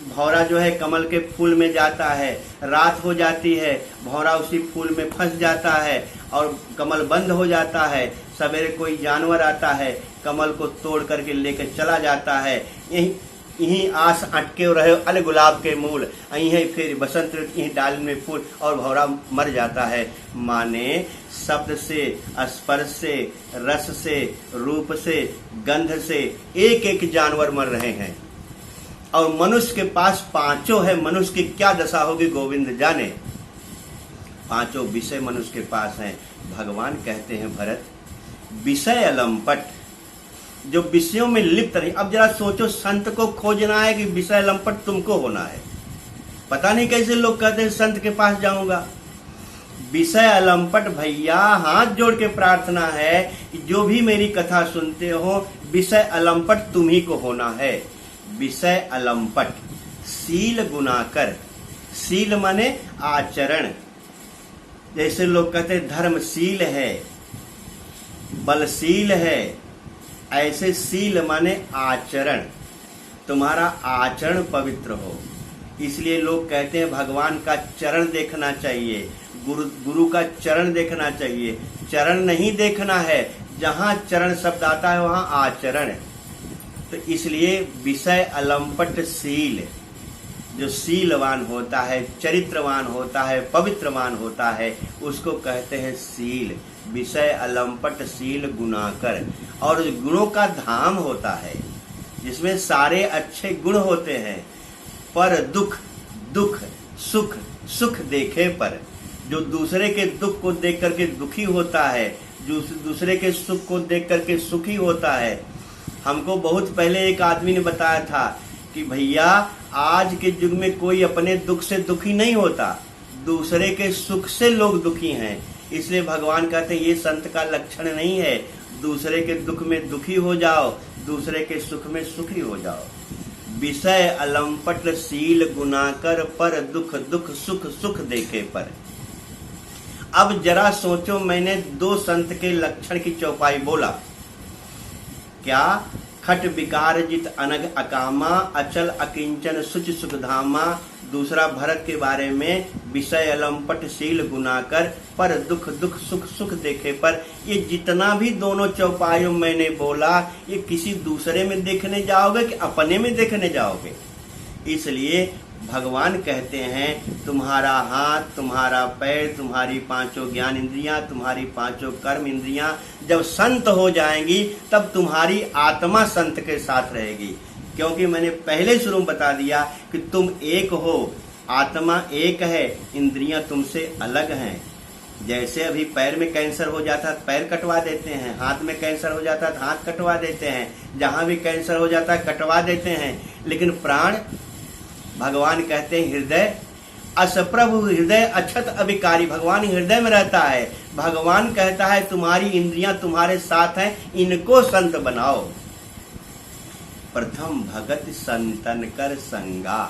भौरा जो है कमल के फूल में जाता है, रात हो जाती है, भौरा उसी फूल में फंस जाता है और कमल बंद हो जाता है। सवेरे कोई जानवर आता है, कमल को तोड़ करके लेकर चला जाता है। यही आस अटके रहे अल गुलाब के मूल, यही फिर बसंत यही डाली में फूल, और भौरा मर जाता है। माने शब्द से, स्पर्श से, रस से, रूप से, गंध से एक एक जानवर मर रहे हैं। और मनुष्य के पास 5 है। मनुष्य की क्या दशा होगी गोविंद जाने। 5 विषय मनुष्य के पास हैं। भगवान कहते हैं भरत, विषय अलंपट, जो विषयों में लिप्त नहीं। अब जरा सोचो, संत को खोजना है कि विषय अलंपट तुमको होना है। पता नहीं कैसे लोग कहते हैं संत के पास जाऊंगा। विषय अलंपट भैया, हाथ जोड़ के प्रार्थना है कि जो भी मेरी कथा सुनते हो, विषय अलंपट तुम्ही को होना है। विषय अलंपट। सील गुनाकर, सील माने आचरण। जैसे लोग कहते धर्मशील है, बलशील है, ऐसे सील माने आचरण। तुम्हारा आचरण पवित्र हो। इसलिए लोग कहते हैं भगवान का चरण देखना चाहिए, गुरु का चरण देखना चाहिए। चरण नहीं देखना है, जहां चरण शब्द आता है वहां आचरण। तो इसलिए विषय अलंपट सील, जो सीलवान होता है, चरित्रवान होता है, पवित्रवान होता है, उसको कहते हैं सील। विषय अलंपट सील गुनाकर। और गुणों का धाम होता है जिसमें सारे अच्छे गुण होते हैं। पर दुख, दुख सुख, सुख देखे पर, जो दूसरे के दुख को देख करके दुखी होता है, जो दूसरे के सुख को देख करके सुखी होता है। हमको बहुत पहले एक आदमी ने बताया था कि भैया आज के युग में कोई अपने दुख से दुखी नहीं होता, दूसरे के सुख से लोग दुखी हैं। इसलिए भगवान कहते हैं ये संत का लक्षण नहीं है, दूसरे के दुख में दुखी हो जाओ, दूसरे के सुख में सुखी हो जाओ। विषय अलंपट शील गुनाकर पर दुख दुख सुख सुख देखे पर। अब जरा सोचो, मैंने दो संत के लक्षण की चौपाई बोला, क्या? खट विकार जित अनग अकामा अचल अकिंचन सुच सुखधामा। दूसरा भरत के बारे में विषय अलंपट शील गुनाकर पर दुख दुख सुख सुख देखे पर। ये जितना भी दोनों चौपाइयों मैंने बोला, ये किसी दूसरे में देखने जाओगे कि अपने में देखने जाओगे? इसलिए भगवान कहते हैं तुम्हारा हाथ, तुम्हारा पैर, तुम्हारी पांचों ज्ञान इंद्रियां, तुम्हारी पांचों कर्म इंद्रियां जब संत हो जाएंगी तब तुम्हारी आत्मा संत के साथ रहेगी। क्योंकि मैंने पहले शुरू में बता दिया कि तुम एक हो, आत्मा एक है, इंद्रियां तुमसे अलग हैं। जैसे अभी पैर में कैंसर हो जाता है पैर कटवा देते हैं, हाथ में कैंसर हो जाता है हाथ कटवा देते हैं, जहां भी कैंसर हो जाता है कटवा देते हैं। लेकिन प्राण, भगवान कहते हैं हृदय असप्रभु हृदय अक्षत अभिकारी। भगवान हृदय में रहता है। भगवान कहता है तुम्हारी इंद्रियां तुम्हारे साथ हैं, इनको संत बनाओ। प्रथम भगत संतन कर संगा,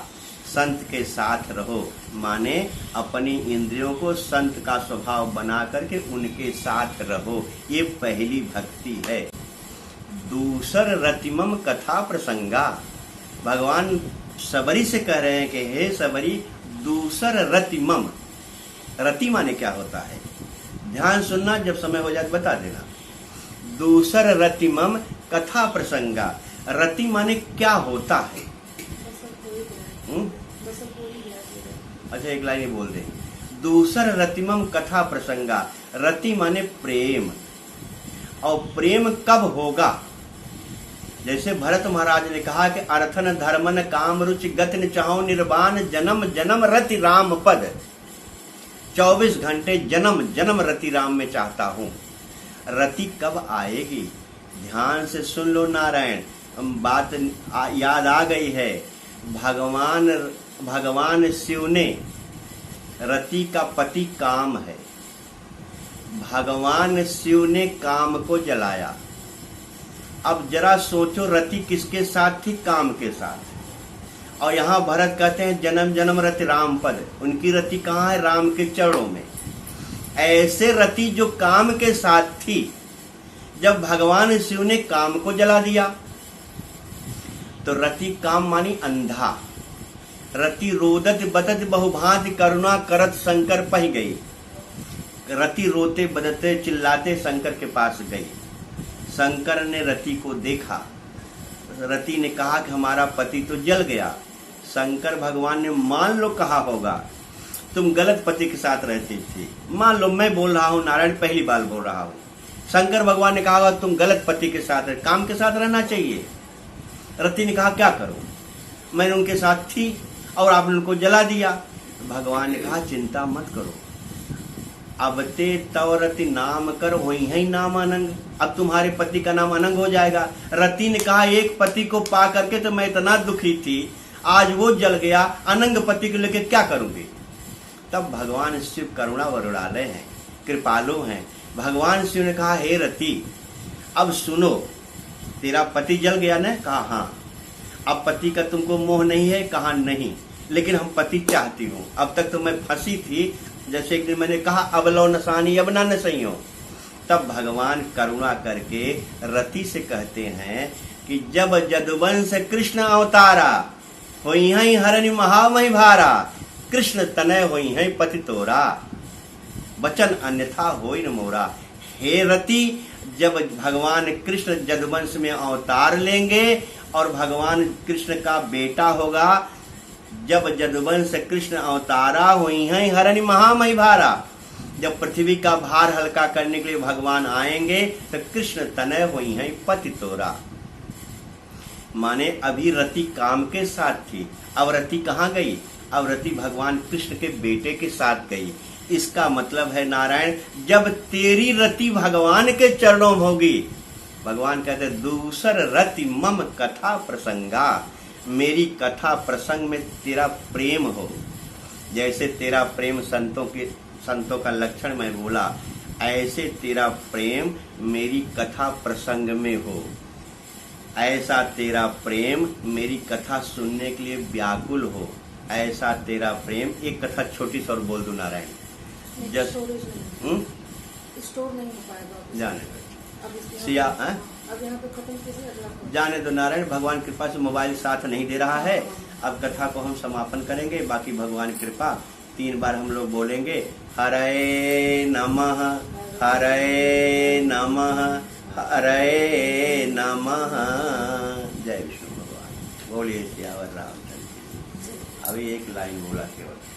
संत के साथ रहो, माने अपनी इंद्रियों को संत का स्वभाव बना करके उनके साथ रहो। ये पहली भक्ति है। दूसर रतिमम कथा प्रसंगा, भगवान सबरी से कह रहे हैं कि हे सबरी, दूसर रतिमम, रति माने क्या होता है? ध्यान सुनना, जब समय हो जाए बता देना। दूसर रतिमम कथा प्रसंगा, रति माने क्या होता है? अच्छा एक लाइन बोल दे। दूसर रतिमम कथा प्रसंगा, रति माने प्रेम। और प्रेम कब होगा? जैसे भरत महाराज ने कहा कि अर्थन धर्मन काम रुचि गति चाहो निर्वाण जन्म जन्म रति राम पद। 24 घंटे जन्म जन्म रति राम में चाहता हूं। रति कब आएगी? ध्यान से सुन लो नारायण, बात याद आ गई है। भगवान शिव ने, रति का पति काम है, भगवान शिव ने काम को जलाया। अब जरा सोचो, रति किसके साथ थी? काम के साथ। और यहाँ भरत कहते हैं जन्म जन्म रति राम पद, उनकी रति कहाँ है? राम के चरणों में। ऐसे रति जो काम के साथ थी, जब भगवान शिव ने काम को जला दिया तो रति काम मानी अंधा। रति रोदत बदत बहुभांति करुणा करत शंकर पह गई। रति रोते बदते चिल्लाते शंकर के पास गई। शंकर ने रति को देखा, रति ने कहा कि हमारा पति तो जल गया। शंकर भगवान ने मान लो कहा होगा तुम गलत पति के साथ रहती थी, मान लो मैं बोल रहा हूं, नारायण पहली बार बोल रहा हूं। शंकर भगवान ने कहा तुम गलत पति के साथ काम के साथ रहना चाहिए। रति ने कहा क्या करूं, मैंने उनके साथ थी और आपने उनको जला दिया। भगवान ने कहा चिंता मत करो, अब ते तवरति नाम कर होई है नाम अनंग। अब तुम्हारे पति का नाम अनंग हो जाएगा। रति ने कहा एक पति को पा करके तो मैं इतना दुखी थी, आज वो जल गया, अनंग पति को लेकर क्या करूंगी? तब भगवान शिव करुणा वरुणालय हैं, कृपालु हैं। भगवान शिव ने कहा हे रति अब सुनो, तेरा पति जल गया ना? कहा हाँ। अब पति का तुमको मोह नहीं है? कहा नहीं, लेकिन हम पति चाहती हूँ। अब तक तो मैं फंसी थी, जैसे एक दिन मैंने कहा अब लो नसानी अब ना नसई हो। तब भगवान करुणा करके रति से कहते हैं कि जब जदुवंश कृष्ण अवतारा होई है हरनि महामहि भारा, कृष्ण तनय होई है पति तोरा, वचन अन्यथा होई न मोरा। हे रति, जब भगवान कृष्ण जदुवंश में अवतार लेंगे और भगवान कृष्ण का बेटा होगा, जब जदुवंश कृष्ण अवतारा हुई हैं हरनि महामहि भारा, जब पृथ्वी का भार हल्का करने के लिए भगवान आएंगे तो कृष्ण तनय हुई हैं पति तोरा। माने अभी रति काम के साथ थी, अब रति कहाँ गई? अब रति भगवान कृष्ण के बेटे के साथ गई। इसका मतलब है नारायण, जब तेरी रति भगवान के चरणों में होगी, भगवान कहते दूसर रति मम कथा प्रसंगा, मेरी कथा प्रसंग में तेरा प्रेम हो। जैसे तेरा प्रेम संतों का लक्षण मैं बोला, ऐसे तेरा प्रेम मेरी कथा प्रसंग में हो। ऐसा तेरा प्रेम मेरी कथा सुनने के लिए व्याकुल हो। ऐसा तेरा प्रेम। एक कथा छोटी सी और बोल दो नारायण। स्टोर नहीं हो पाएगा। जाने अब सिया अब यहाँ पे खत्म कीजिए, अगला जाने दो नारायण। भगवान कृपा से मोबाइल साथ नहीं दे रहा है। अब कथा को हम समापन करेंगे, बाकी भगवान कृपा 3 बार हम लोग बोलेंगे। हरे नमः, हरे नमः, हरे नमः। जय विष्णु भगवान। बोलिए सियावर रामचंद्र। अभी एक लाइन बोला केवल।